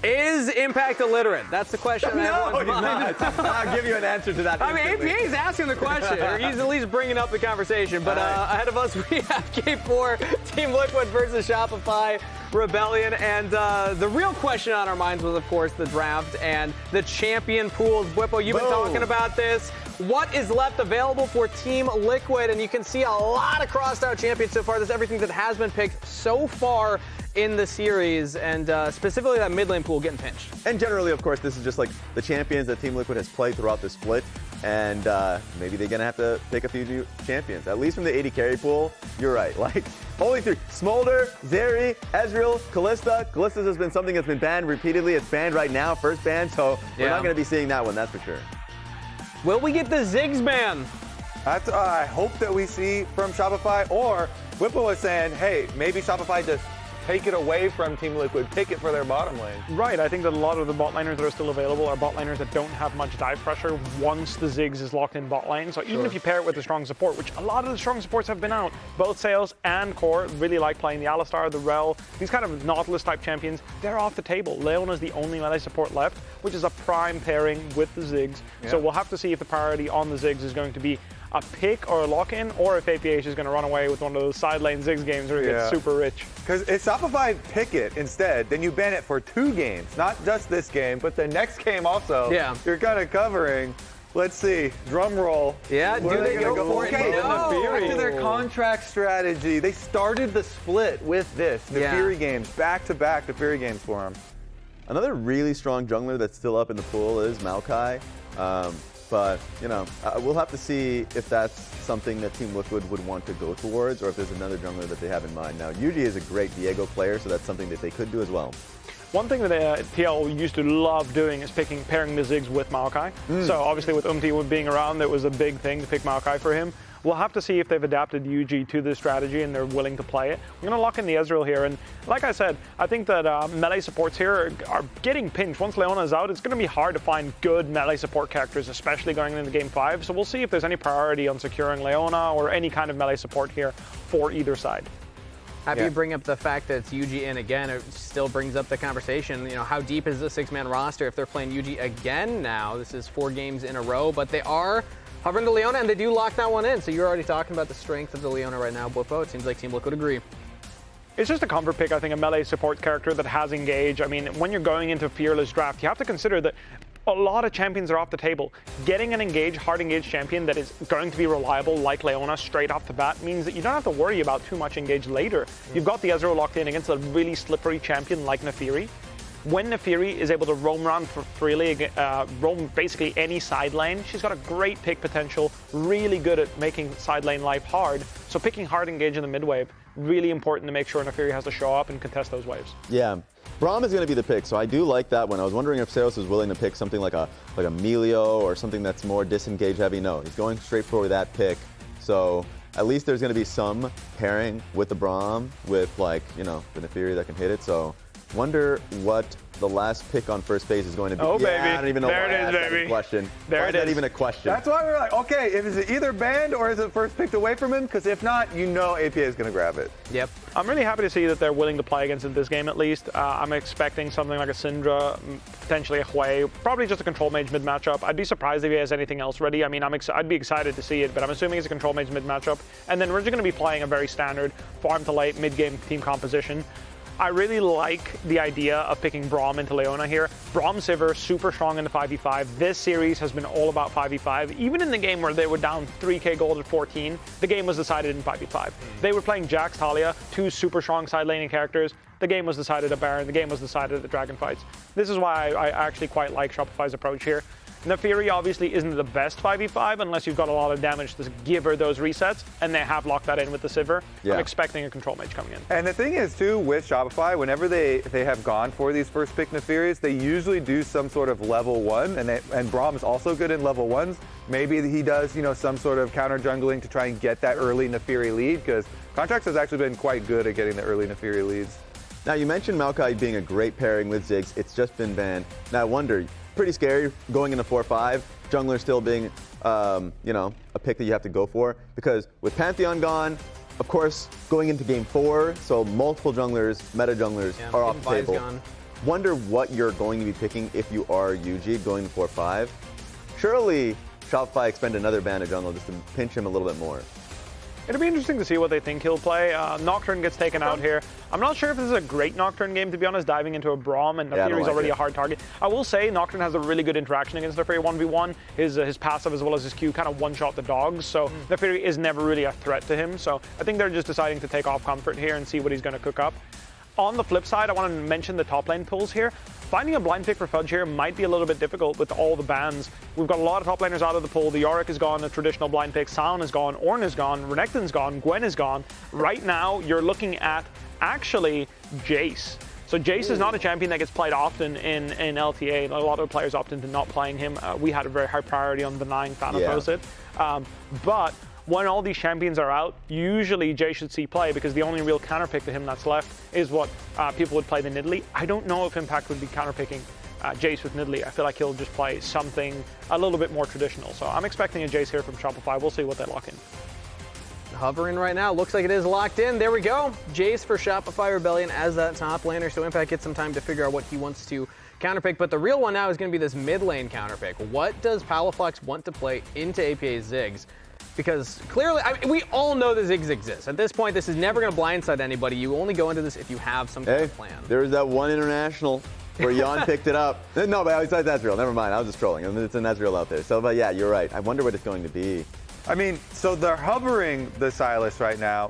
Is Impact illiterate? That's the question. No, he's not. I'll give you an answer to that. I mean, APA is asking the question, or he's at least bringing up the conversation. But ahead of us, we have Game 4, Team Liquid versus Shopify Rebellion. And the real question on our minds was, of course, the draft and the champion pools. Bvoy, you've been talking about this. What is left available for Team Liquid? And you can see a lot of crossed-out champions so far. That's everything that has been picked so far in the series, and specifically that mid lane pool getting pinched. And generally, of course, this is just like the champions that Team Liquid has played throughout the split, and maybe they're going to have to pick a few new champions. At least from the AD carry pool, you're right. Like, only 3. Smolder, Zeri, Ezreal, Kalista. Kalista's has been something that's been banned repeatedly. It's banned right now, first ban, so we're not going to be seeing that one, that's for sure. Will we get the Ziggs ban? That's I hope that we see from Shopify, or Whipple was saying, hey, maybe Shopify just take it away from Team Liquid, pick it for their bottom lane. Right, I think that a lot of the bot laners that are still available are bot laners that don't have much dive pressure once the Ziggs is locked in bot lane. So even if you pair it with a strong support, which a lot of the strong supports have been out, both Sales and Core really like playing the Alistar, the Rel, these kind of Nautilus type champions, they're off the table. Leona is the only melee support left, which is a prime pairing with the Ziggs. Yeah. So we'll have to see if the priority on the Ziggs is going to be a pick or a lock-in, or if APH is going to run away with one of those side lane Ziggs games where it gets super rich. Because if Shopify pick it instead, then you ban it for 2 games, not just this game, but the next game also. Yeah. You're kind of covering. Let's see, drum roll. Yeah, do they go for it? Okay, back to their contract strategy. They started the split with this, Naafiri games, back-to-back Naafiri games for them. Another really strong jungler that's still up in the pool is Maokai. But, you know, we'll have to see if that's something that Team Liquid would want to go towards, or if there's another jungler that they have in mind. Now, Yuuji is a great Viego player, so that's something that they could do as well. One thing that TL used to love doing is pairing the Ziggs with Maokai. So obviously with being around, it was a big thing to pick Maokai for him. We'll have to see if they've adapted Yuuji to this strategy and they're willing to play it. I'm going to lock in the Ezreal here, and like I said, I think that melee supports here are getting pinched. Once Leona is out, it's going to be hard to find good melee support characters, especially going into Game 5. So we'll see if there's any priority on securing Leona or any kind of melee support here for either side. Happy you bring up the fact that it's Yuuji in again. It still brings up the conversation. You know, how deep is the 6-man roster if they're playing Yuuji again now? This is 4 games in a row, but they are hovering to Leona, and they do lock that one in. So you're already talking about the strength of the Leona right now, Bvoy. It seems like Team Liquid would agree. It's just a comfort pick, I think, a melee support character that has engage. I mean, when you're going into a Fearless draft, you have to consider that a lot of champions are off the table. Getting an engaged, hard engaged champion that is going to be reliable like Leona straight off the bat means that you don't have to worry about too much engage later. You've got the Ezreal locked in against a really slippery champion like Naafiri. When Naafiri is able to roam around freely, roam basically any side lane, she's got a great pick potential, really good at making side lane life hard. So picking hard engage in the mid wave, really important to make sure Naafiri has to show up and contest those waves. Yeah, Braum is going to be the pick, so I do like that one. I was wondering if Seoul is willing to pick something like a Melio or something that's more disengage heavy. No, he's going straight for that pick. So at least there's going to be some pairing with the Braum with, like, you know, the Naafiri that can hit it. So wonder what the last pick on first base is going to be. Oh, baby. I don't even know there why it is, I asked baby. that question. There why it is that is. even a question? That's why we're like, okay, is it either banned or is it first picked away from him? Because if not, you know APA is going to grab it. Yep. I'm really happy to see that they're willing to play against it this game at least. I'm expecting something like a Syndra, potentially a Hui, probably just a control mage mid matchup. I'd be surprised if he has anything else ready. I mean, I'd be excited to see it, but I'm assuming it's a control mage mid matchup. And then we're just going to be playing a very standard farm to late mid game team composition. I really like the idea of picking Braum into Leona here. Braum Sivir, super strong in the 5v5. This series has been all about 5v5. Even in the game where they were down 3k gold at 14, the game was decided in 5v5. They were playing Jax, Talia, 2 super strong side laning characters. The game was decided at Baron. The game was decided at the Dragon fights. This is why I actually quite like Shopify's approach here. Naafiri obviously isn't the best 5v5 unless you've got a lot of damage to give her those resets, and they have locked that in with the Sivir. I'm expecting a control mage coming in. And the thing is, too, with Shopify, whenever they have gone for these first pick Naafiris, they usually do some sort of level 1, and Braum is also good in level 1s. Maybe he does, you know, some sort of counter jungling to try and get that early Naafiri lead, because Contractz has actually been quite good at getting the early Naafiri leads. Now, you mentioned Maokai being a great pairing with Ziggs. It's just been banned. Now, I wonder, pretty scary going into 4-5, jungler still being, you know, a pick that you have to go for, because with Pantheon gone, of course, going into Game 4, so multiple junglers, meta junglers are off the table. Gone. wonder what you're going to be picking if you are Yuuji going 4-5. Surely Shopify expend another advantage on just to pinch him a little bit more. It'll be interesting to see what they think he'll play. Nocturne gets taken out here. I'm not sure if this is a great Nocturne game, to be honest, diving into a Braum, and Naafiri is already a hard target. I will say Nocturne has a really good interaction against Naafiri 1v1. His passive as well as his Q kind of one-shot the dogs, so Naafiri is never really a threat to him. So I think they're just deciding to take off comfort here and see what he's going to cook up. On the flip side, I want to mention the top lane pulls here. Finding a blind pick for Fudge here might be a little bit difficult with all the bans. We've got a lot of top laners out of the pool. The Yorick is gone, the traditional blind pick. Sion is gone, Ornn is gone, Renekton's gone, Gwen is gone. Right now, you're looking at actually Jayce. So Jayce is not a champion that gets played often in LTA. A lot of players opt into not playing him. We had a very high priority on denying Thanatos it. But when all these champions are out, usually Jay should see play because the only real counterpick to him that's left is what people would play the Nidalee. I don't know if Impact would be counterpicking Jayce with Nidalee. I feel like he'll just play something a little bit more traditional. So I'm expecting a Jayce here from Shopify. We'll see what they lock in. Hovering right now. Looks like it is locked in. There we go. Jayce for Shopify Rebellion as that top laner. So Impact gets some time to figure out what he wants to counterpick. But the real one now is going to be this mid lane counterpick. What does Palafox want to play into APA's Ziggs? Because clearly, we all know the Ziggs exist. At this point, this is never going to blindside anybody. You only go into this if you have some kind of plan. There was that one international where Yeon picked it up. No, but besides Ezreal, never mind. I was just trolling. I mean, it's an Ezreal out there. So, but yeah, you're right. I wonder what it's going to be. I mean, so they're hovering the Sylas right now.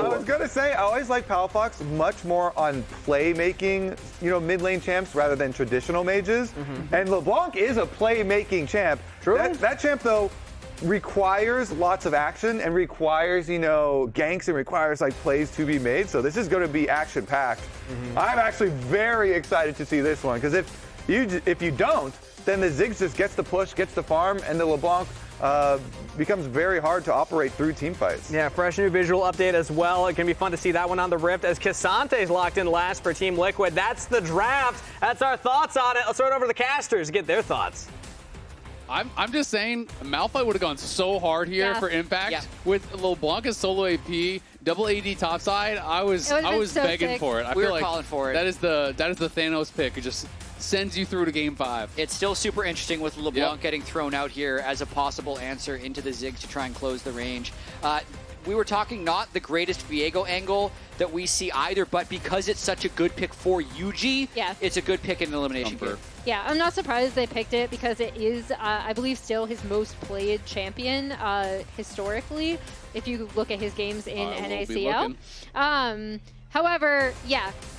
I was gonna say, I always like Palafox much more on playmaking, mid lane champs rather than traditional mages. And LeBlanc is a playmaking champ. True. That champ though requires lots of action and requires, ganks and requires like plays to be made. So this is gonna be action packed. I'm actually very excited to see this one because if you don't, then the Ziggs just gets the push, gets the farm, and the LeBlanc becomes very hard to operate through team fights. Yeah, fresh new visual update as well. It can be fun to see that one on the Rift as Casante's locked in last for Team Liquid. That's the draft. That's our thoughts on it. Let's throw it over to the casters to get their thoughts. I'm just saying, Malphite would have gone so hard here for Impact. With LeBlanc's solo AP, double AD topside. I was so begging sick. for it. I We feel were like calling for it. That is the Thanos pick. It just sends you through to game 5. It's still super interesting with LeBlanc getting thrown out here as a possible answer into the Ziggs to try and close the range. We were talking not the greatest Viego angle that we see either, but because it's such a good pick for Yuuji, it's a good pick in an elimination game. Yeah, I'm not surprised they picked it because it is, I believe, still his most played champion historically, if you look at his games in NACL. However,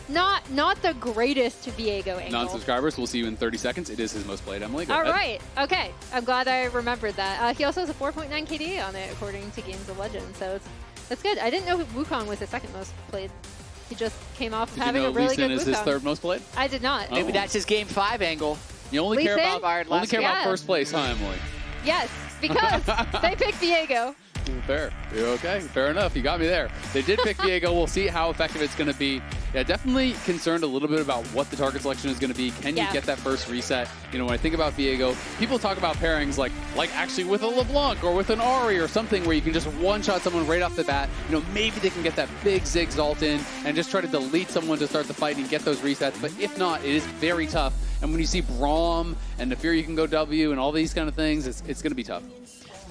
not the greatest Viego angle. Non-subscribers, we'll see you in 30 seconds. It is his most played, Emily. Go All ahead. right. Okay. I'm glad I remembered that. He also has a 4.9 KD on it, according to Games of Legends, so that's good. I didn't know Wukong was the second most played. He just came off of having a really good Wukong. Is his third most played? I did not. Maybe that's his game 5 angle. You only Lee care Sin? about first place, huh, Emily? Yes, because they picked Viego. Fair. You're okay. Fair enough. You got me there. They did pick Viego. We'll see how effective it's going to be. Yeah, definitely concerned a little bit about what the target selection is going to be. Can you get that first reset? When I think about Viego, people talk about pairings like actually with a LeBlanc or with an Ahri or something where you can just one-shot someone right off the bat. Maybe they can get that big Ziggs ult in and just try to delete someone to start the fight and get those resets. But if not, it is very tough. And when you see Braum and Naafiri, you can go W and all these kind of things, it's going to be tough.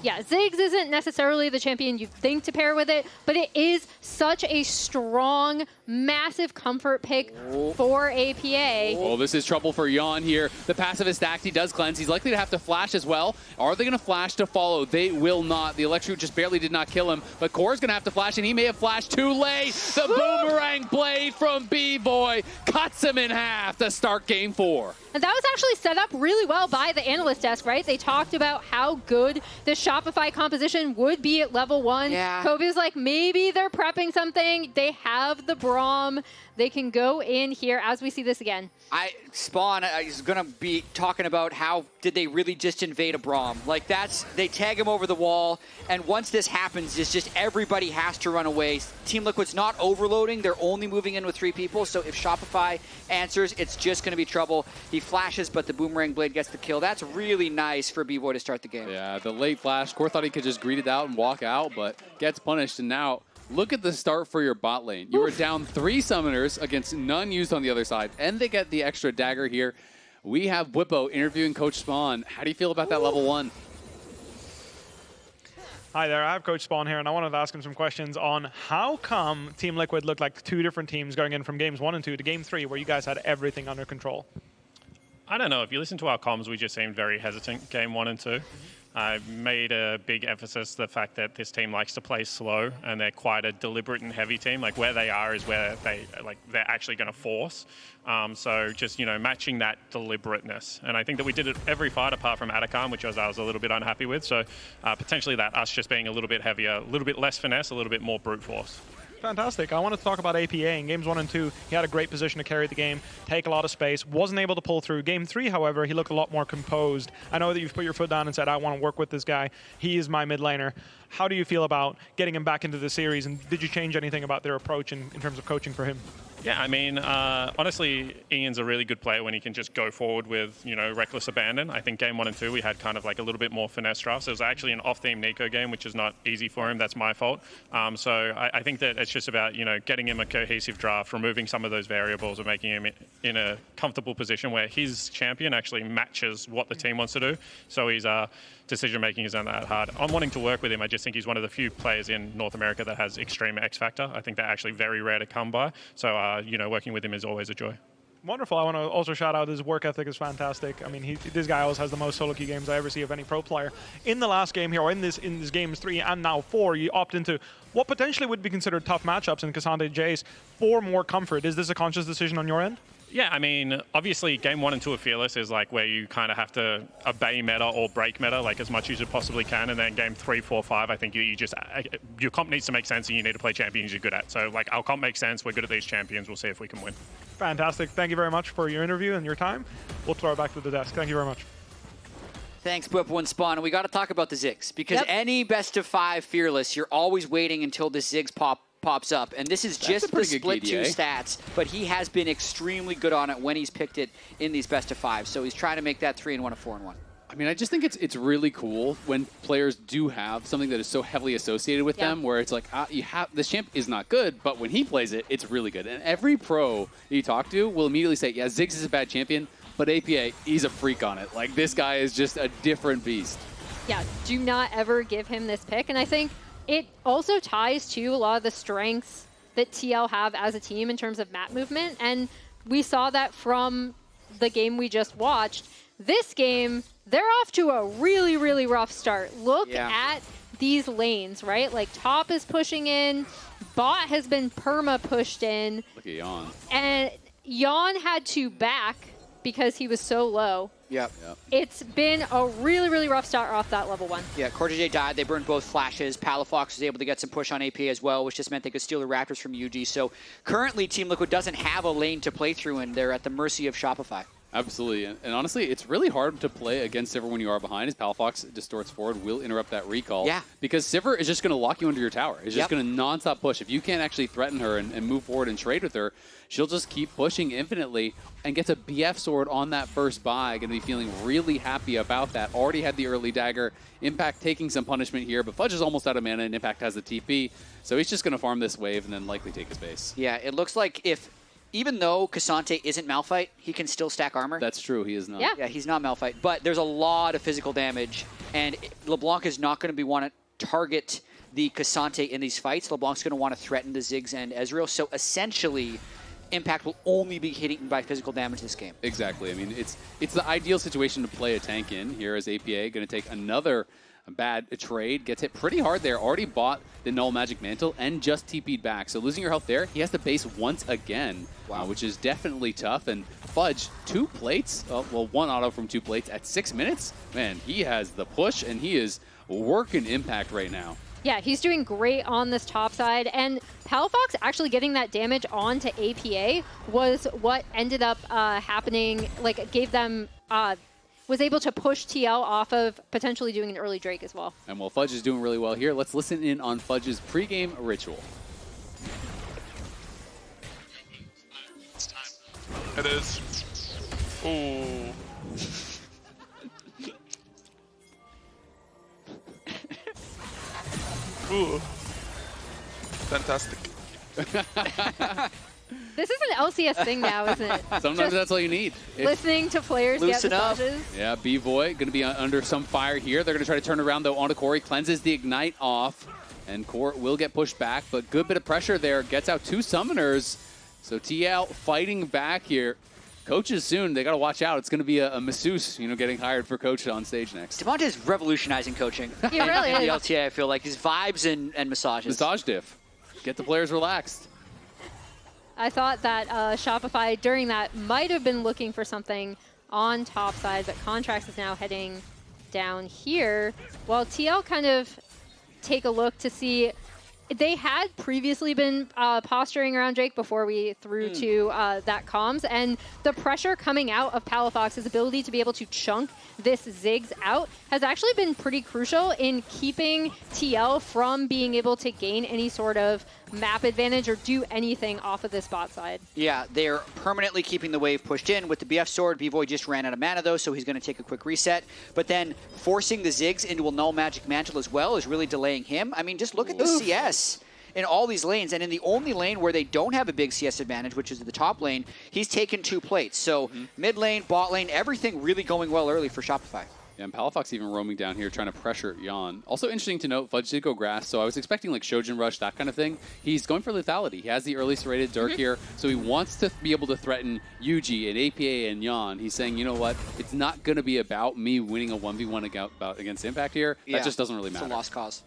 Yeah, Ziggs isn't necessarily the champion you'd think to pair with it, but it is such a strong, massive comfort pick for APA. Oh, this is trouble for Yeon here. The passive is stacked. He does cleanse. He's likely to have to flash as well. Are they going to flash to follow? They will not. The Electro just barely did not kill him, but Core's going to have to flash, and he may have flashed too late. The boomerang blade from Bvoy cuts him in half to start game 4. And that was actually set up really well by the analyst desk, right? They talked about how good the Shopify composition would be at level 1. Yeah. Kobe's like, maybe they're prepping something. They have the Braum. They can go in here as we see this again. Spawn is going to be talking about how did they really just invade a Braum. Like they tag him over the wall, and once this happens, it's just everybody has to run away. Team Liquid's not overloading. They're only moving in with 3 people, so if Shopify answers, it's just going to be trouble. He flashes, but the Boomerang Blade gets the kill. That's really nice for Bvoy to start the game. Yeah, the late flash. Core thought he could just greet it out and walk out, but gets punished, and now Look at the start for your bot lane. You were down 3 summoners against none used on the other side, and they get the extra dagger here. We have Bwipo interviewing Coach Spawn. How do you feel about that level 1? Hi there, I have Coach Spawn here, and I wanted to ask him some questions on how come Team Liquid looked like 2 different teams going in from games 1 and 2 to game 3, where you guys had everything under control. I don't know. If you listen to our comms, we just seemed very hesitant game 1 and 2. I made a big emphasis the fact that this team likes to play slow, and they're quite a deliberate and heavy team. Like where they are is where they're actually going to force. So just matching that deliberateness, and I think that we did it every fight apart from Atacam, which I was a little bit unhappy with. So potentially that us just being a little bit heavier, a little bit less finesse, a little bit more brute force. Fantastic. I wanted to talk about APA. In games 1 and 2, he had a great position to carry the game, take a lot of space, wasn't able to pull through. Game 3, however, he looked a lot more composed. I know that you've put your foot down and said, I want to work with this guy. He is my mid laner. How do you feel about getting him back into the series, and did you change anything about their approach in terms of coaching for him? Yeah, I mean, honestly, Ian's a really good player when he can just go forward with, reckless abandon. I think game 1 and 2, we had kind of like a little bit more finesse drafts. It was actually an off-theme Nico game, which is not easy for him. That's my fault. So I think that it's just about, getting him a cohesive draft, removing some of those variables and making him in a comfortable position where his champion actually matches what the team wants to do. So his decision-making isn't that hard. I'm wanting to work with him. I just think he's one of the few players in North America that has extreme X factor. I think they're actually very rare to come by. So, working with him is always a joy. Wonderful. I want to also shout out his work ethic is fantastic. I mean, this guy always has the most solo queue games I ever see of any pro player. In the last game here, or in this games 3 and now 4, you opt into what potentially would be considered tough matchups in K'Sante Jayce for more comfort. Is this a conscious decision on your end? Yeah, I mean, obviously game 1 and 2 of Fearless is like where you kind of have to obey meta or break meta like as much as you possibly can, and then game 3, 4, 5, I think your comp needs to make sense and you need to play champions you're good at. So like our comp makes sense, we're good at these champions, we'll see if we can win. Fantastic. Thank you very much for your interview and your time. We'll throw it back to the desk. Thank you very much. Thanks, Bwipo and Spawn. And we got to talk about the Ziggs, because any best of 5 Fearless, you're always waiting until the Ziggs pops up, and this is just the split 2 stats, but he has been extremely good on it when he's picked it in these best of 5, so he's trying to make that 3-1 a 4-1. I mean, I just think it's really cool when players do have something that is so heavily associated with them, where it's like, this champ is not good, but when he plays it, it's really good. And every pro that you talk to will immediately say, yeah, Ziggs is a bad champion, but APA, he's a freak on it. Like, this guy is just a different beast. Yeah, do not ever give him this pick, and I think it also ties to a lot of the strengths that TL have as a team in terms of map movement, and we saw that from the game we just watched. This game, they're off to a really, really rough start. Look at these lanes, right? Like top is pushing in, bot has been perma-pushed in. Look at Yeon. And Yeon had to back because he was so low. Yep. It's been a really, really rough start off that level 1. Yeah, CoreJJ died. They burned both flashes. Palafox was able to get some push on AP as well, which just meant they could steal the Raptors from Yuuji. So currently, Team Liquid doesn't have a lane to play through, and they're at the mercy of Shopify. Absolutely, and honestly, it's really hard to play against Sivir when you are behind, as Palafox distorts forward, will interrupt that recall. Yeah. Because Sivir is just going to lock you under your tower. It's just going to non-stop push. If you can't actually threaten her and move forward and trade with her, she'll just keep pushing infinitely and gets a BF sword on that first buy. Going to be feeling really happy about that. Already had the early dagger. Impact taking some punishment here, but Fudge is almost out of mana, and Impact has the TP. So he's just going to farm this wave and then likely take his base. Yeah, it looks like even though K'Sante isn't Malphite, he can still stack armor. That's true, he is not. Yeah, he's not Malphite, but there's a lot of physical damage, and LeBlanc is not going to want to target the K'Sante in these fights. LeBlanc's going to want to threaten the Ziggs and Ezreal, so essentially, Impact will only be hitting by physical damage this game. Exactly. I mean, it's the ideal situation to play a tank in. Here is APA going to take another bad trade. Gets hit pretty hard there. Already bought the Null Magic Mantle and just TP'd back. So losing your health there, he has to base once again, which is definitely tough. And Fudge, 2 plates, well, 1 auto from 2 plates at 6 minutes. Man, he has the push, and he is working Impact right now. Yeah, he's doing great on this top side, and Palafox actually getting that damage onto APA was what ended up happening, like gave them, was able to push TL off of potentially doing an early Drake as well. And while Fudge is doing really well here, let's listen in on Fudge's pregame ritual. It is. Ooh. Ooh. Fantastic. This is an LCS thing now, isn't it? Sometimes Just that's all you need. listening to players get Loosen up. massages. Yeah, Bvoy going to be under some fire here. They're going to try to turn around, though, onto Core. He cleanses the Ignite off, and Core will get pushed back, but good bit of pressure there. Gets out 2 summoners. So TL fighting back here. Coaches soon, they got to watch out. It's going to be a masseuse, getting hired for coach on stage next. Devontae's revolutionizing coaching. He really in the is. LTA, I feel like. His vibes and massages. Massage diff. Get the players relaxed. I thought that Shopify during that might have been looking for something on top side, but Contractz is now heading down here. While TL kind of take a look to see, they had previously been posturing around Drake before we threw to that comms, and the pressure coming out of Palafox's ability to be able to chunk this Ziggs out has actually been pretty crucial in keeping TL from being able to gain any sort of map advantage or do anything off of this bot side. Yeah, they're permanently keeping the wave pushed in. With the BF sword, Bvoy just ran out of mana though, so he's going to take a quick reset. But then forcing the Ziggs into a null magic mantle as well is really delaying him. I mean, just look at the CS in all these lanes, and in the only lane where they don't have a big CS advantage, which is the top lane, he's taken 2 plates. So mid lane, bot lane, everything really going well early for Shopify. Yeah, and Palafox even roaming down here, trying to pressure Yeon. Also interesting to note, Fudge did go grass, so I was expecting like Shojin Rush, that kind of thing. He's going for lethality. He has the early serrated Dirk here, so he wants to be able to threaten Yuuji and APA and Yeon. He's saying, you know what, it's not going to be about me winning a 1v1 against Impact here. That just doesn't really matter. It's a lost cause.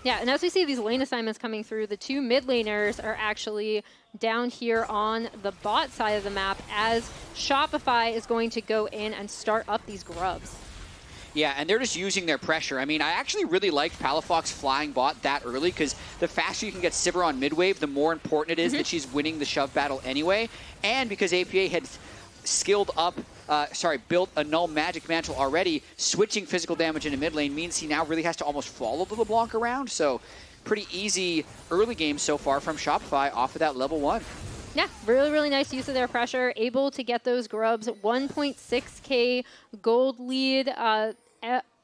Yeah, and as we see these lane assignments coming through, the 2 mid laners are actually down here on the bot side of the map as Shopify is going to go in and start up these grubs. Yeah, and they're just using their pressure. I mean, I actually really liked Palafox flying bot that early because the faster you can get Sivir on mid wave, the more important it is that she's winning the shove battle anyway. And because APA had built a null magic mantle already, switching physical damage into mid lane means he now really has to almost follow the LeBlanc around. So pretty easy early game so far from Shopify off of that level 1. Yeah, really, really nice use of their pressure. Able to get those grubs. 1.6k gold lead.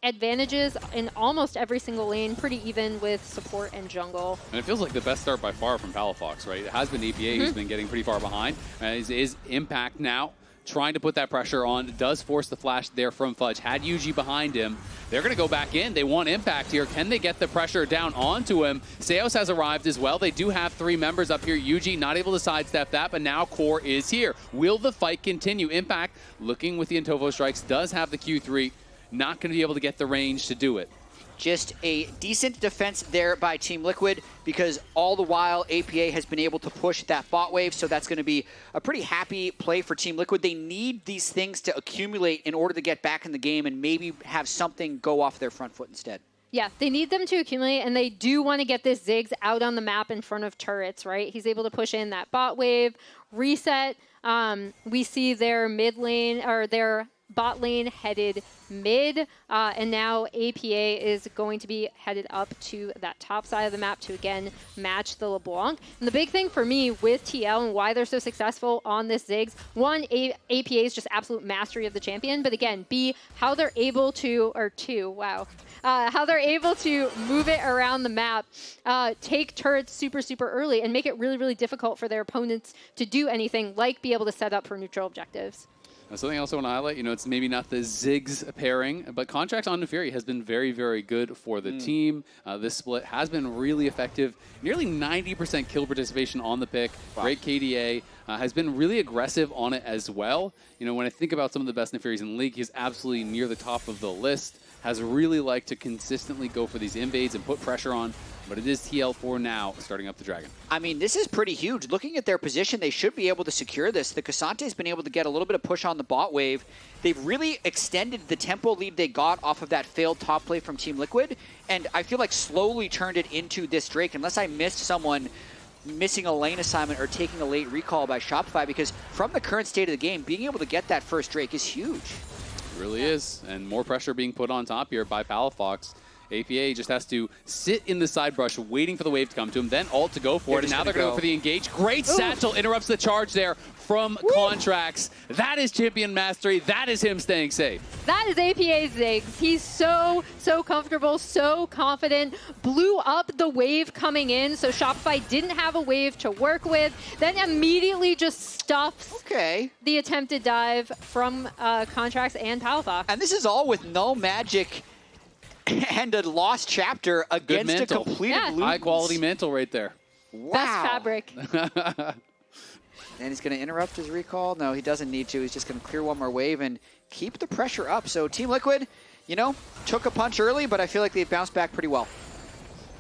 Advantages in almost every single lane, pretty even with support and jungle. And it feels like the best start by far from Palafox, right? It has been APA who's been getting pretty far behind. Is Impact now trying to put that pressure on, does force the flash there from Fudge. Had Yuuji behind him. They're going to go back in. They want Impact here. Can they get the pressure down onto him? Seos has arrived as well. They do have 3 members up here. Yuuji not able to sidestep that, but now Core is here. Will the fight continue? Impact, looking with the Intovo strikes, does have the Q3. Not going to be able to get the range to do it. Just a decent defense there by Team Liquid because all the while APA has been able to push that bot wave, so that's going to be a pretty happy play for Team Liquid. They need these things to accumulate in order to get back in the game and maybe have something go off their front foot instead. Yeah, they need them to accumulate, and they do want to get this Ziggs out on the map in front of turrets, right? He's able to push in that bot wave, reset. We see their mid lane, or their bot lane headed mid, and now APA is going to be headed up to that top side of the map to again match the LeBlanc. And the big thing for me with TL and why they're so successful on this Ziggs, one, APA is just absolute mastery of the champion, but again, B, how they're able to, how they're able to move it around the map, take turrets super, super early, and make it really, really difficult for their opponents to do anything like be able to set up for neutral objectives. Something else I want to highlight, it's maybe not the Ziggs pairing, but Contractz on Naafiri has been very, very good for the team. This split has been really effective. Nearly 90% kill participation on the pick. Wow. Great KDA. Has been really aggressive on it as well. When I think about some of the best Naafiris in the league, he's absolutely near the top of the list. Has really liked to consistently go for these invades and put pressure on. But it is TL4 now, starting up the Dragon. I mean, this is pretty huge. Looking at their position, they should be able to secure this. The Kasante's been able to get a little bit of push on the bot wave. They've really extended the tempo lead they got off of that failed top play from Team Liquid, and I feel like slowly turned it into this Drake, unless I missed someone missing a lane assignment or taking a late recall by Shopify, because from the current state of the game, being able to get that first Drake is huge. It really is, and more pressure being put on top here by Palafox. APA just has to sit in the side brush waiting for the wave to come to him, then ult to go for it, and now they're going to go for the engage. Great satchel interrupts the charge there from Contractz. That is champion mastery. That is him staying safe. That is APA Ziggs. He's so comfortable, so confident. Blew up the wave coming in, so Shopify didn't have a wave to work with. Then immediately just stuffs the attempted dive from Contractz and Palafox. And this is all with no magic and a lost chapter against a completed Ludens. High quality mantle right there. Wow. Best fabric. And he's going to interrupt his recall. No, he doesn't need to. He's just going to clear one more wave and keep the pressure up. So Team Liquid, you know, took a punch early, but I feel like they've bounced back pretty well.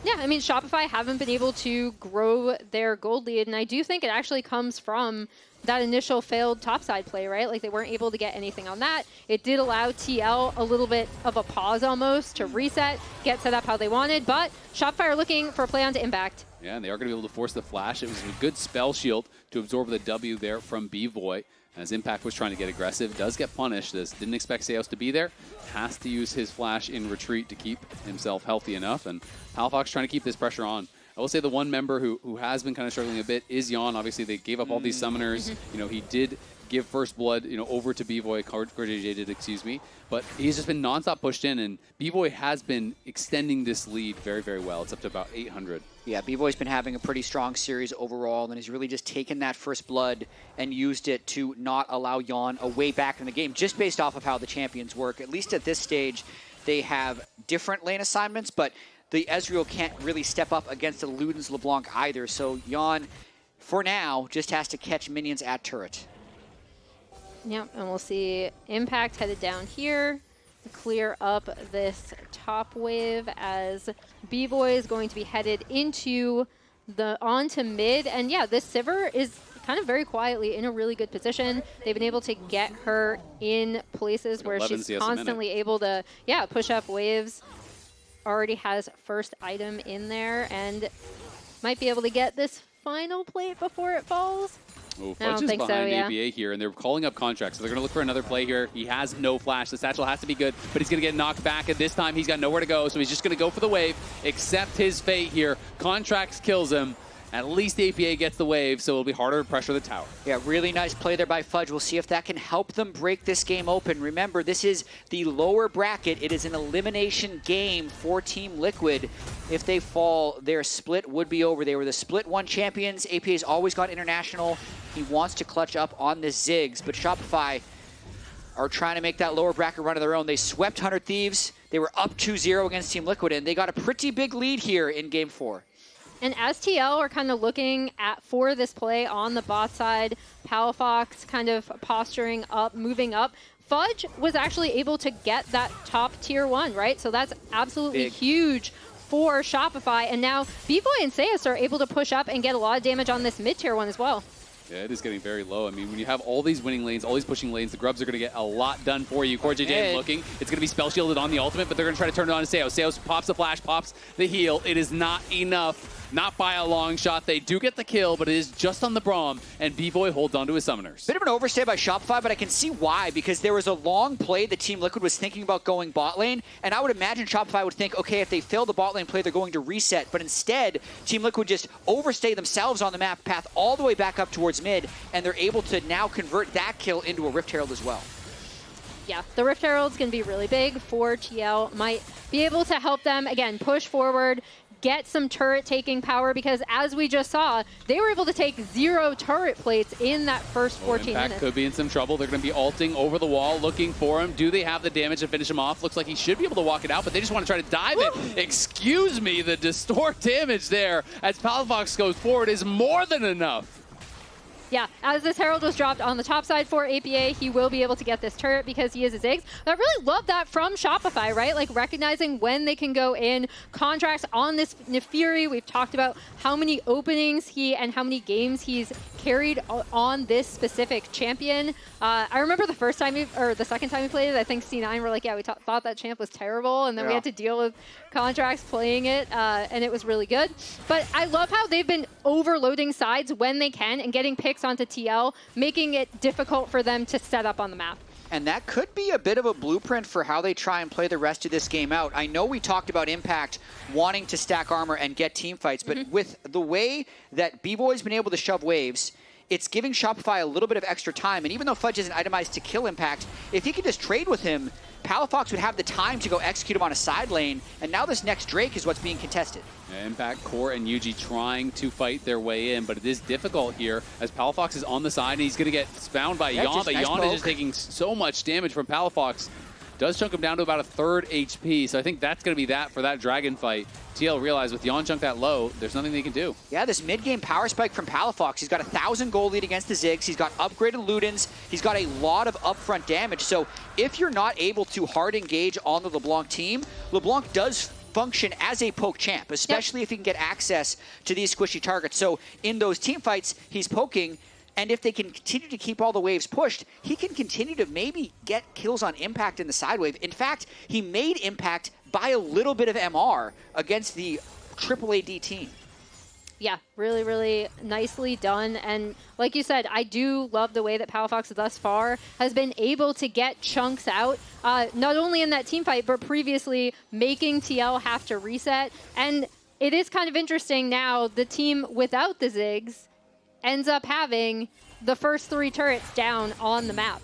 Yeah, I mean, Shopify haven't been able to grow their gold lead, and I do think it actually comes from that initial failed topside play, right? Like, they weren't able to get anything on that. It did allow TL a little bit of a pause almost to reset, get set up how they wanted, but Shopify are looking for a play onto Impact. Yeah, and they are going to be able to force the flash. It was a good spell shield to absorb the W there from Bvoy. As Impact was trying to get aggressive, does get punished. Didn't expect Seos to be there. Has to use his flash in retreat to keep himself healthy enough. And Palafox trying to keep this pressure on. I will say the one member who has been kind of struggling a bit is Yeon. Obviously, they gave up all these summoners. You know, he did give first blood, you know, over to Bvoy. CoreJJ did, excuse me. But he's just been nonstop pushed in, and Bvoy has been extending this lead very, very well. It's up to about 800. Yeah, Bvoy's been having a pretty strong series overall, and he's really just taken that first blood and used it to not allow Yeon a way back in the game, just based off of how the champions work. At least at this stage, they have different lane assignments, but the Ezreal can't really step up against the Ludens LeBlanc either. So Yeon, for now, just has to catch minions at turret. Yep, and we'll see Impact headed down here to clear up this top wave as Bvoy is going to be headed onto mid. And yeah, this Sivir is kind of very quietly in a really good position. They've been able to get her in places where she's constantly able to, push up waves. Already has first item in there and might be able to get this final plate before it falls. Oh, Fudge is behind APA here, and they're calling up Contractz, so they're going to look for another play here. He has no flash. The satchel has to be good, but he's going to get knocked back, and this time he's got nowhere to go, so he's just going to go for the wave, accept his fate here. Contractz kills him. At least APA gets the wave, so it'll be harder to pressure the tower. Yeah, really nice play there by Fudge. We'll see if that can help them break this game open. Remember, this is the lower bracket. It is an elimination game for Team Liquid. If they fall, their split would be over. They were the split 1 champions. APA's always gone international. He wants to clutch up on the Ziggs, but Shopify are trying to make that lower bracket run of their own. They swept 100 Thieves. They were up 2-0 against Team Liquid, and they got a pretty big lead here in Game 4. And as TL are kind of looking for this play on the bot side, Palafox kind of posturing up, moving up, Fudge was actually able to get that top tier 1, right? So that's absolutely huge for Shopify. And now Bvoy and Seos are able to push up and get a lot of damage on this mid tier 1 as well. Yeah, it is getting very low. I mean, when you have all these winning lanes, all these pushing lanes, the Grubs are going to get a lot done for you. CoreJJ looking. It's going to be spell shielded on the ultimate, but they're going to try to turn it on to Seos. Seos pops the flash, pops the heal. It is not enough. Not by a long shot. They do get the kill, but it is just on the Braum, and Bvoy holds on to his summoners. Bit of an overstay by Shopify, but I can see why, because there was a long play that Team Liquid was thinking about going bot lane, and I would imagine Shopify would think, okay, if they fail the bot lane play, they're going to reset, but instead, Team Liquid just overstay themselves on the map path all the way back up towards mid, and they're able to now convert that kill into a Rift Herald as well. Yeah, the Rift Herald's going to be really big for TL. Might be able to help them, again, push forward, get some turret taking power, because as we just saw, they were able to take 0 turret plates in that first 14 Impact minutes. Could be in some trouble. They're going to be ulting over the wall, looking for him. Do they have the damage to finish him off? Looks like he should be able to walk it out, but they just want to try to dive it. Excuse me, the distort damage there as Palafox goes forward is more than enough. Yeah, as this Herald was dropped on the top side for APA, he will be able to get this turret because he is a Ziggs. I really love that from Shopify, right? Like recognizing when they can go in. Contractz on this Naafiri. We've talked about how many openings and how many games he's carried on this specific champion. I remember the second time we played it, I think C9 were like, yeah, we thought that champ was terrible, and then we had to deal with Contractz playing it, and it was really good. But I love how they've been overloading sides when they can and getting picks onto TL, making it difficult for them to set up on the map. And that could be a bit of a blueprint for how they try and play the rest of this game out. I know we talked about Impact wanting to stack armor and get team fights, but with the way that Bvoy's been able to shove waves, it's giving Shopify a little bit of extra time. And even though Fudge isn't itemized to kill Impact, if he could just trade with him, Palafox would have the time to go execute him on a side lane, and now this next Drake is what's being contested. Yeah, Impact, Core, and Yuuji trying to fight their way in, but it is difficult here as Palafox is on the side, and he's going to get found by Yeon, but Yeon is just taking so much damage from Palafox. Does chunk him down to about a third HP, so I think that's going to be that for that Dragon fight. TL realized with Yeon chunk that low, there's nothing they can do. Yeah, this mid-game power spike from Palafox. He's got a 1,000 gold lead against the Ziggs. He's got upgraded Ludens. He's got a lot of upfront damage. So if you're not able to hard engage on the LeBlanc team, LeBlanc does function as a poke champ, especially if he can get access to these squishy targets. So in those team fights, he's poking. And if they can continue to keep all the waves pushed, he can continue to maybe get kills on Impact in the side wave. In fact, he made Impact by a little bit of MR against the triple AD team. Yeah, really, really nicely done. And like you said, I do love the way that Palafox thus far has been able to get chunks out, not only in that team fight, but previously making TL have to reset. And it is kind of interesting now, the team without the Ziggs ends up having the first 3 turrets down on the map.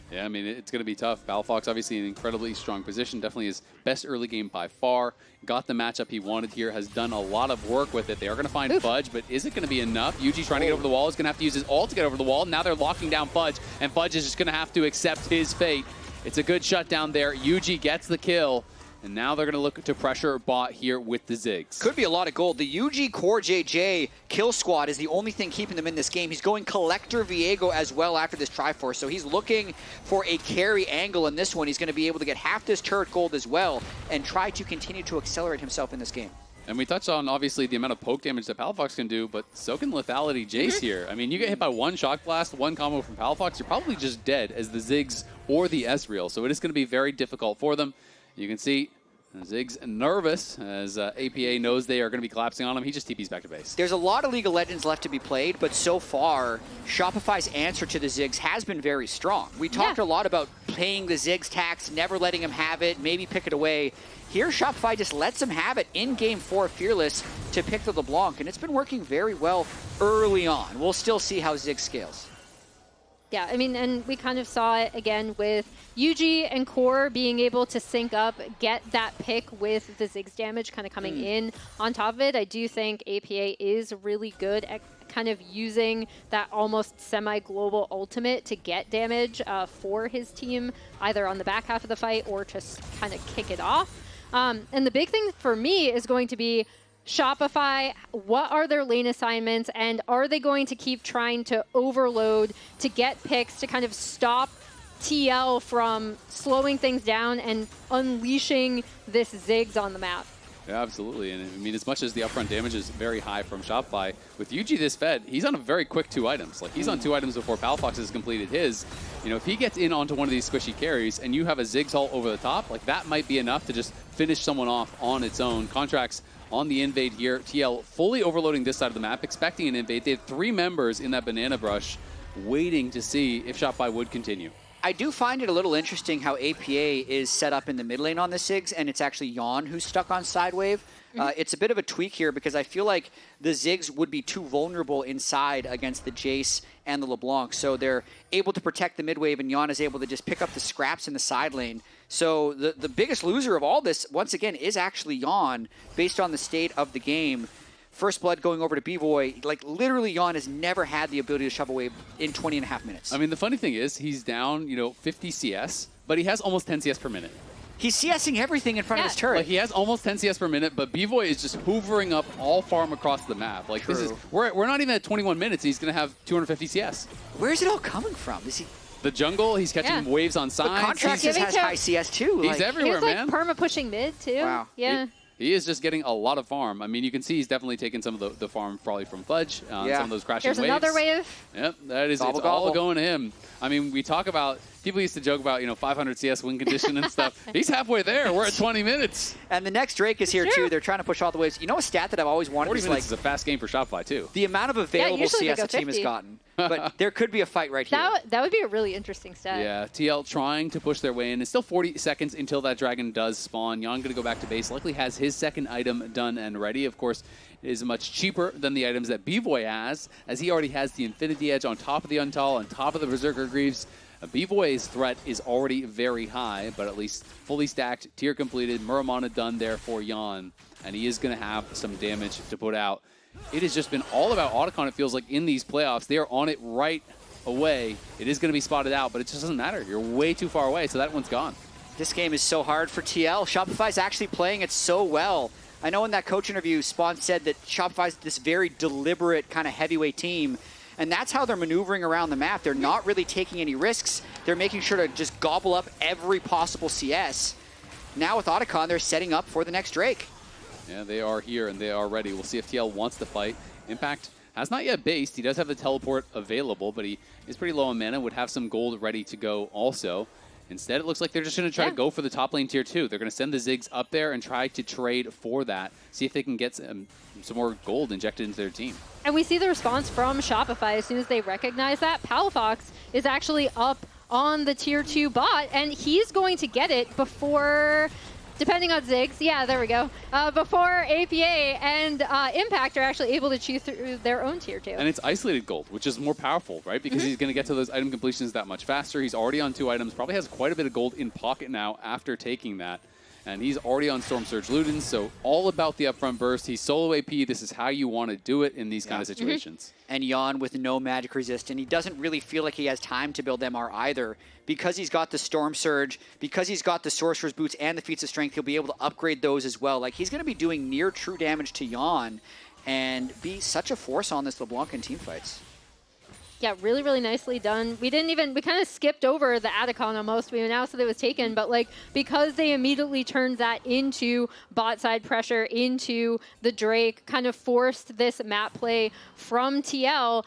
Yeah, I mean, it's going to be tough. Palafox obviously in an incredibly strong position. Definitely his best early game by far. Got the matchup he wanted here. Has done a lot of work with it. They are going to find Fudge, but is it going to be enough? Yuuji trying to get over the wall. Is going to have to use his ult to get over the wall. Now they're locking down Fudge, and Fudge is just going to have to accept his fate. It's a good shutdown there. Yuuji gets the kill. And now they're going to look to pressure bot here with the Ziggs. Could be a lot of gold. The Yuuji CoreJJ kill squad is the only thing keeping them in this game. He's going Collector Viego as well after this Triforce. So he's looking for a carry angle in this one. He's going to be able to get half this turret gold as well and try to continue to accelerate himself in this game. And we touched on, obviously, the amount of poke damage that Palafox can do, but so can lethality Jayce here. I mean, you get hit by one shock blast, one combo from Palafox, you're probably just dead as the Ziggs or the Ezreal. So it is going to be very difficult for them. You can see Ziggs nervous as APA knows they are going to be collapsing on him. He just TPs back to base. There's a lot of League of Legends left to be played, but so far, Shopify's answer to the Ziggs has been very strong. We talked a lot about playing the Ziggs tax, never letting him have it, maybe pick it away. Here, Shopify just lets him have it in Game 4 Fearless to pick the LeBlanc, and it's been working very well early on. We'll still see how Ziggs scales. Yeah, I mean, and we kind of saw it again with Yuuji and Core being able to sync up, get that pick with the Ziggs damage kind of coming in on top of it. I do think APA is really good at kind of using that almost semi-global ultimate to get damage for his team, either on the back half of the fight or to kind of kick it off. And the big thing for me is going to be Shopify, what are their lane assignments, and are they going to keep trying to overload to get picks to kind of stop TL from slowing things down and unleashing this Ziggs on the map? Yeah, absolutely. And I mean, as much as the upfront damage is very high from Shopify, with Yuuji this fed, he's on a very quick 2 items. Like, he's on 2 items before Palafox has completed his. You know, if he gets in onto one of these squishy carries and you have a Ziggs ult over the top, like, that might be enough to just finish someone off on its own. Contractz on the invade here. TL fully overloading this side of the map, expecting an invade. They had 3 members in that banana brush waiting to see if Shopify would continue. I do find it a little interesting how APA is set up in the mid lane on the Ziggs, and it's actually Yeon who's stuck on side wave. It's a bit of a tweak here because I feel like the Ziggs would be too vulnerable inside against the Jayce and the LeBlanc. So they're able to protect the mid wave, and Yeon is able to just pick up the scraps in the side lane. So the biggest loser of all this, once again, is actually Yeon based on the state of the game. First blood going over to Bvoy. Like, literally, Yeon has never had the ability to shove away in 20.5 minutes. I mean, the funny thing is, he's down, 50 CS, but he has almost 10 CS per minute. He's CSing everything in front of his turret. Like, he has almost 10 CS per minute, but Bvoy is just hoovering up all farm across the map. Like, this is we're not even at 21 minutes, and he's going to have 250 CS. Where's it all coming from? Is he... The jungle, he's catching waves on sides. But Contractz has high CS, too. He's everywhere, man. He was, perma pushing mid, too. Wow. Yeah. He is just getting a lot of farm. I mean, you can see he's definitely taken some of the farm probably from Fudge. Some of those crashing waves. There's another wave. Yep, that is it's all going to him. I mean, we talk about, people used to joke about, 500 CS win condition and stuff. He's halfway there. We're at 20 minutes. And the next Drake is here, too. They're trying to push all the waves. You know a stat that I've always wanted 40 is minutes is a fast game for Shopify, too. The amount of available CS the team has gotten. But there could be a fight right here. That would be a really interesting stat. Yeah, TL trying to push their way in. It's still 40 seconds until that dragon does spawn. Yeon going to go back to base. Likely has his second item done and ready. Of course, is much cheaper than the items that Bvoy has, as he already has the Infinity Edge on top of the Untall, on top of the Berserker Greaves. Bvoy's threat is already very high, but at least fully stacked, tier completed, Muramana done there for Yeon, and he is going to have some damage to put out. It has just been all about Otacon, it feels like, in these playoffs. They are on it right away. It is going to be spotted out, but it just doesn't matter. You're way too far away, so that one's gone. This game is so hard for TL. Shopify's actually playing it so well. I know in that coach interview, Spawn said that Shopify's this very deliberate kind of heavyweight team, and that's how they're maneuvering around the map. They're not really taking any risks. They're making sure to just gobble up every possible CS. Now with Otacon, they're setting up for the next Drake. Yeah, they are here and they are ready. We'll see if TL wants to fight. Impact has not yet based. He does have the teleport available, but he is pretty low on mana, would have some gold ready to go also. Instead, it looks like they're just going to try to go for the top lane tier 2. They're going to send the Ziggs up there and try to trade for that, see if they can get some more gold injected into their team. And we see the response from Shopify as soon as they recognize that. Palafox is actually up on the tier 2 bot, and he's going to get it before... Depending on Ziggs, yeah, there we go. Before APA and Impact are actually able to chew through their own tier 2. And it's isolated gold, which is more powerful, right? Because he's going to get to those item completions that much faster. He's already on 2 items, probably has quite a bit of gold in pocket now after taking that. And he's already on Storm Surge Ludens, so all about the upfront burst. He's solo AP. This is how you want to do it in these kind of situations. And Yeon with no magic resist, and he doesn't really feel like he has time to build MR either. Because he's got the Storm Surge, because he's got the Sorcerer's Boots and the Feats of Strength, he'll be able to upgrade those as well. Like, he's going to be doing near true damage to Yeon and be such a force on this LeBlanc in teamfights. Yeah, really, really nicely done. We kind of skipped over the Atacon almost. We announced that it was taken, but like, because they immediately turned that into bot side pressure, into the Drake, kind of forced this map play from TL.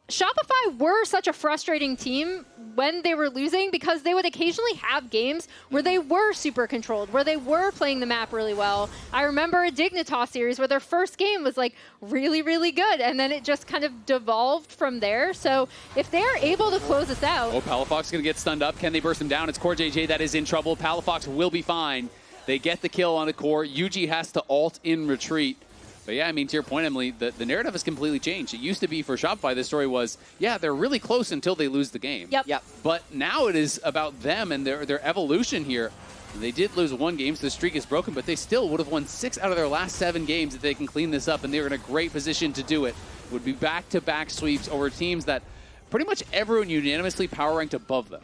Shopify were such a frustrating team when they were losing because they would occasionally have games where they were super controlled, where they were playing the map really well. I remember a Dignitas series where their first game was like really, really good, and then it just kind of devolved from there. So if they're able to close this out... Oh, Palafox is going to get stunned up. Can they burst him down? It's CoreJJ that is in trouble. Palafox will be fine. They get the kill on the core. Yuuji has to ult in retreat. But yeah, I mean, to your point, Emily, the narrative has completely changed. It used to be for Shopify, the story was, yeah, they're really close until they lose the game. Yep. But now it is about them and their evolution here. They did lose 1 game, so the streak is broken, but they still would have won 6 out of their last 7 games if they can clean this up, and they're in a great position to do it. Would be back-to-back sweeps over teams that pretty much everyone unanimously power ranked above them.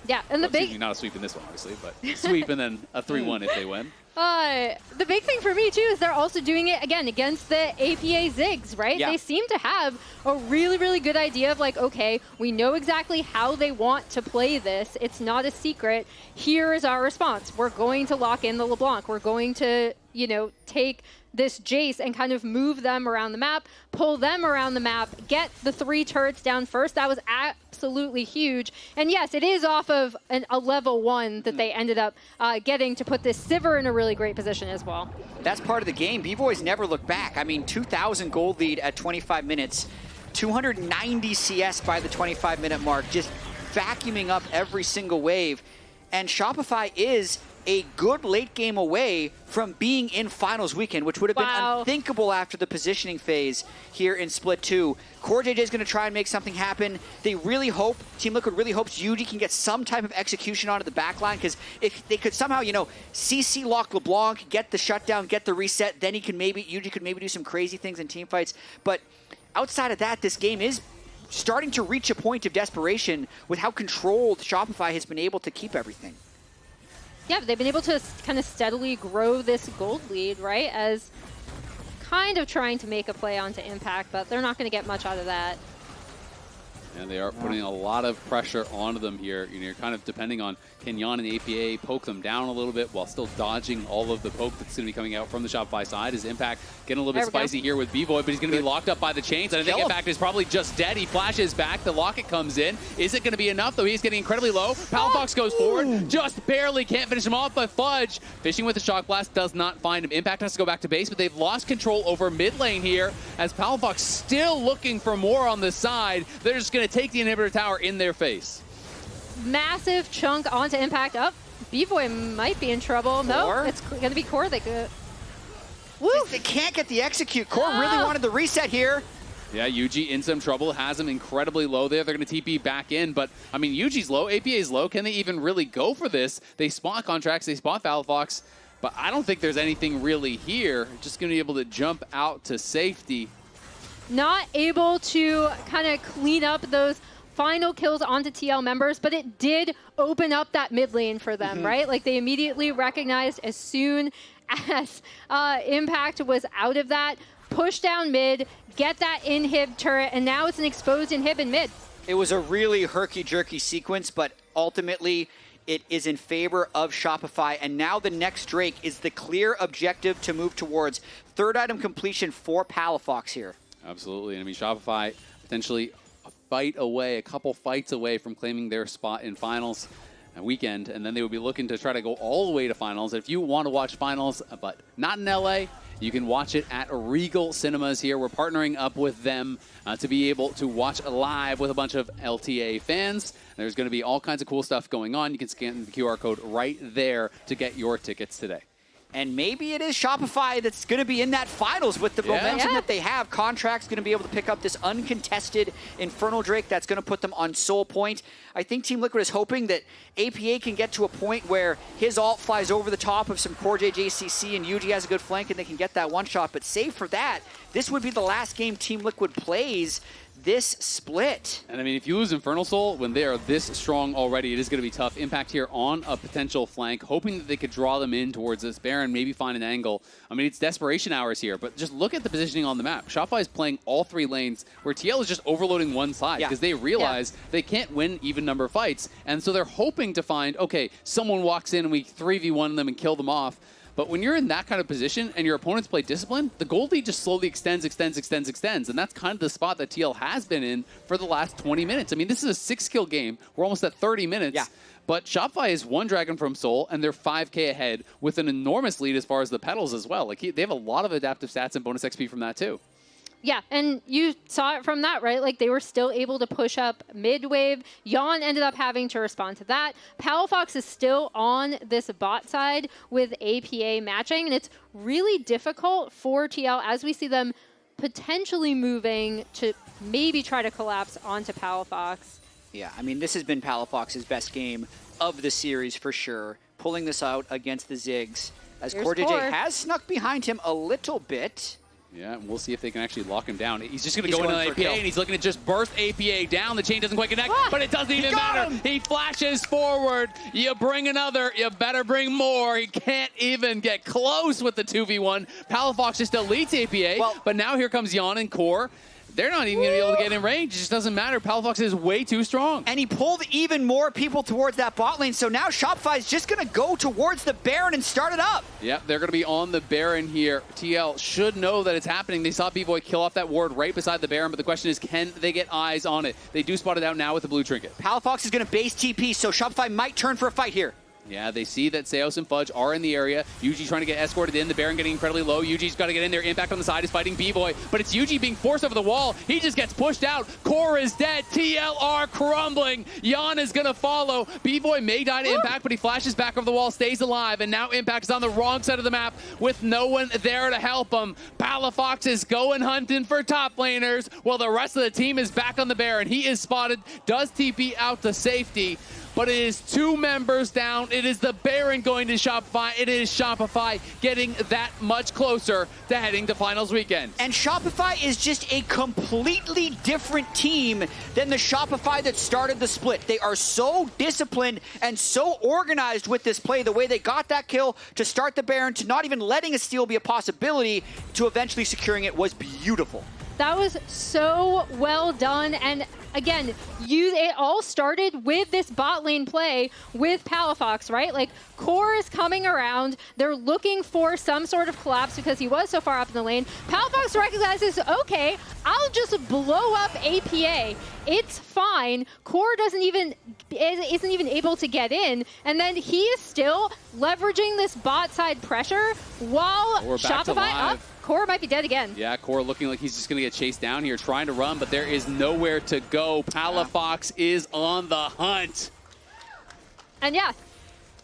Yeah, and the big... Not a sweep in this one, obviously, but sweep and then a 3-1 if they win. The big thing for me, too, is they're also doing it, again, against the APA Ziggs, right? Yeah. They seem to have a really, really good idea of, like, okay, we know exactly how they want to play this. It's not a secret. Here is our response. We're going to lock in the LeBlanc. We're going to, you know, take this Jayce and kind of move them around the map, pull them around the map, get the 3 turrets down first. That was absolutely huge. And yes, it is off of a level 1 that they ended up getting to put this Sivir in a really great position as well. That's part of the game. Bvoy's never looked back. I mean, 2,000 gold lead at 25 minutes, 290 CS by the 25-minute mark, just vacuuming up every single wave. And Shopify is a good late game away from being in finals weekend, which would have been unthinkable after the positioning phase here in Split 2. CoreJJ is going to try and make something happen. They really hope, Team Liquid really hopes Yuuji can get some type of execution onto the backline, because if they could somehow, you know, CC lock LeBlanc, get the shutdown, get the reset, then Yuuji could maybe do some crazy things in team fights. But outside of that, this game is starting to reach a point of desperation with how controlled Shopify has been able to keep everything. Yeah, they've been able to kind of steadily grow this gold lead, right? As kind of trying to make a play onto Impact, but they're not going to get much out of that. And they are putting a lot of pressure onto them here. You know, you're kind of depending on can Yeon and APA poke them down a little bit while still dodging all of the poke that's going to be coming out from the Shopify side. Is Impact getting a little bit spicy here with Bvoy, but he's going to be locked up by the chains. And I think Impact is probably just dead. He flashes back. The locket comes in. Is it going to be enough, though? He's getting incredibly low. Palafox goes forward. Just barely can't finish him off, but Fudge, fishing with the Shock Blast, does not find him. Impact has to go back to base, but they've lost control over mid lane here as Palafox still looking for more on the side. They're just going to take the inhibitor tower in their face. Massive chunk onto Impact. Up. Bvoy might be in trouble. No, it's going to be Core that They can't get the execute. Core really wanted the reset here. Yeah, Yuuji in some trouble, has him incredibly low there. They're going to TP back in, but, I mean, Yuuji's low, APA's low. Can they even really go for this? They spot Contractz, they spot Palafox, but I don't think there's anything really here. Just going to be able to jump out to safety. Not able to kind of clean up those final kills onto TL members, but it did open up that mid lane for them, right? Like, they immediately recognized as soon as Impact was out of that, push down mid, get that inhib turret, and now it's an exposed inhib in mid. It was a really herky-jerky sequence, but ultimately it is in favor of Shopify, and now the next Drake is the clear objective to move towards. Third item completion for Palafox here. Absolutely. And I mean, Shopify potentially a couple fights away from claiming their spot in finals weekend, and then they would be looking to try to go all the way to finals. If you want to watch finals, but not in LA, you can watch it at Regal Cinemas here. We're partnering up with them to be able to watch live with a bunch of LTA fans. There's going to be all kinds of cool stuff going on. You can scan the QR code right there to get your tickets today. And maybe it is Shopify that's going to be in that finals with the momentum that they have. Contractz going to be able to pick up this uncontested Infernal Drake that's going to put them on Soul Point. I think Team Liquid is hoping that APA can get to a point where his ult flies over the top of some CoreJJ CC and Yuuji has a good flank and they can get that one shot. But save for that, this would be the last game Team Liquid plays this split. And I mean, if you lose Infernal Soul when they are this strong already, it is going to be tough. Impact here on a potential flank, hoping that they could draw them in towards this Baron, maybe find an angle. I mean, it's desperation hours here, but just look at the positioning on the map. Shopify is playing all three lanes, where TL is just overloading one side because they realize they can't win even number of fights, and so they're hoping to find, okay, someone walks in and we 3v1 them and kill them off. But when you're in that kind of position and your opponents play discipline, the gold lead just slowly extends. And that's kind of the spot that TL has been in for the last 20 minutes. I mean, this is a 6-kill game. We're almost at 30 minutes. Yeah. But Shopify is one dragon from Seoul, and they're 5K ahead with an enormous lead as far as the petals as well. Like, they have a lot of adaptive stats and bonus XP from that, too. Yeah, and you saw it from that, right? Like, they were still able to push up mid-wave. Yeon ended up having to respond to that. Palafox is still on this bot side with APA matching, and it's really difficult for TL as we see them potentially moving to maybe try to collapse onto Palafox. Yeah, I mean, this has been Palafox's best game of the series for sure. Pulling this out against the Ziggs as CoreJJ has snuck behind him a little bit. Yeah, and we'll see if they can actually lock him down. He's just going to go into APA, and he's looking to just burst APA down. The chain doesn't quite connect, but it doesn't even matter. He flashes forward. You bring another. You better bring more. He can't even get close with the 2v1. Palafox just deletes APA, but now here comes Yeon and Core. They're not even going to be able to get in range. It just doesn't matter. Palafox is way too strong. And he pulled even more people towards that bot lane, so now Shopify is just going to go towards the Baron and start it up. Yep, they're going to be on the Baron here. TL should know that it's happening. They saw Bvoy kill off that ward right beside the Baron, but the question is, can they get eyes on it? They do spot it out now with the blue trinket. Palafox is going to base TP, so Shopify might turn for a fight here. Yeah, they see that Seos and Fudge are in the area. Yuuji trying to get escorted in. The Baron getting incredibly low. Yuuji's got to get in there. Impact on the side is fighting Bvoy, but it's Yuuji being forced over the wall. He just gets pushed out. Core is dead. TLR crumbling. Yeon is going to follow. Bvoy may die to Impact, but he flashes back over the wall, stays alive, and now Impact is on the wrong side of the map with no one there to help him. Palafox is going hunting for top laners while the rest of the team is back on the Baron. He is spotted, does TP out to safety, but it is 2 members down. It is the Baron going to Shopify. It is Shopify getting that much closer to heading to finals weekend. And Shopify is just a completely different team than the Shopify that started the split. They are so disciplined and so organized with this play. The way they got that kill to start the Baron, to not even letting a steal be a possibility, to eventually securing it was beautiful. That was so well done, and again, it all started with this bot lane play with Palafox, right? Like, Core is coming around, they're looking for some sort of collapse because he was so far up in the lane. Palafox recognizes, okay, I'll just blow up APA. It's fine. Core isn't even able to get in, and then he is still leveraging this bot side pressure while Shopify up. Core might be dead again. Yeah, Core looking like he's just going to get chased down here, trying to run, but there is nowhere to go. Palafox is on the hunt. And yeah,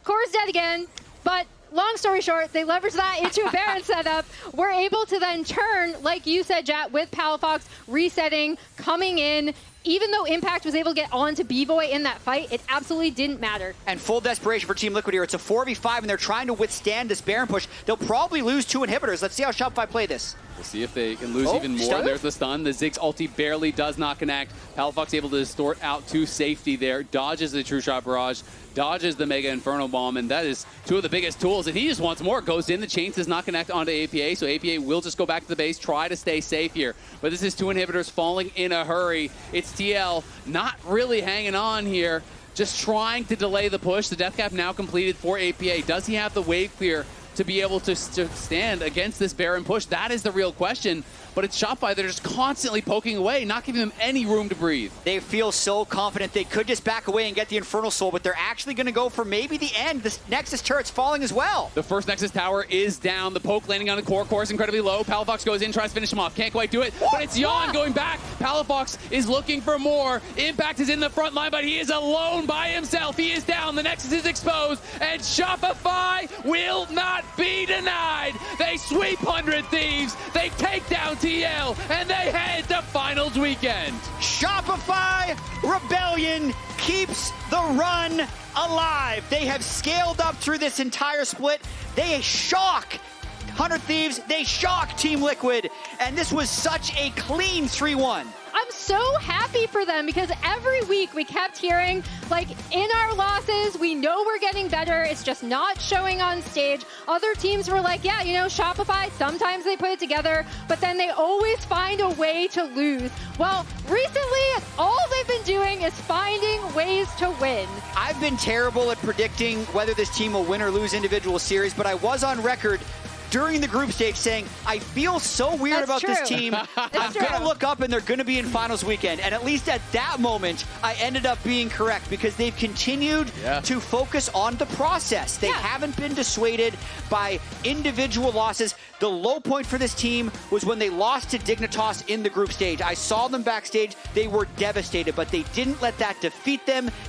Core's dead again, but long story short, they leveraged that into a Baron setup. We're able to then turn, like you said, Jatt, with Palafox resetting, coming in. Even though Impact was able to get onto Bvoy in that fight, it absolutely didn't matter. And full desperation for Team Liquid here. It's a 4v5, and they're trying to withstand this Baron push. They'll probably lose 2 inhibitors. Let's see how Shopify play this. We'll see if they can lose even more. Stun? There's the stun. The Ziggs ulti barely does not connect. Palafox able to distort out to safety there. Dodges the True Shot Barrage. Dodges the Mega Inferno Bomb. And that is 2 of the biggest tools. And he just wants more. Goes in. The chains does not connect onto APA. So APA will just go back to the base. Try to stay safe here. But this is 2 inhibitors falling in a hurry. It's TL not really hanging on here. Just trying to delay the push. The death cap now completed for APA. Does he have the wave clear to be able to stand against this Baron push? That is the real question. But it's Shopify. They're just constantly poking away, not giving them any room to breathe. They feel so confident they could just back away and get the Infernal Soul, but they're actually going to go for maybe the end. The Nexus turret's falling as well. The first Nexus tower is down. The poke landing on the core is incredibly low. Palafox goes in, tries to finish him off. Can't quite do it, but it's Yeon going back. Palafox is looking for more. Impact is in the front line, but he is alone by himself. He is down. The Nexus is exposed, and Shopify will not be denied. They sweep 100 Thieves. They take down TL, and they head to finals weekend. Shopify Rebellion keeps the run alive. They have scaled up through this entire split. They shock 100 Thieves. They shock Team Liquid. And this was such a clean 3-1. I'm so happy for them because every week we kept hearing, like, in our losses, we know we're getting better. It's just not showing on stage. Other teams were like, yeah, you know, Shopify, sometimes they put it together, but then they always find a way to lose. Well, recently, all they've been doing is finding ways to win. I've been terrible at predicting whether this team will win or lose individual series, but I was on record during the group stage saying, I feel so weird about this team. I'm going to look up and they're going to be in finals weekend. And at least at that moment, I ended up being correct because they've continued to focus on the process. They haven't been dissuaded by individual losses. The low point for this team was when they lost to Dignitas in the group stage. I saw them backstage. They were devastated, but they didn't let that defeat them.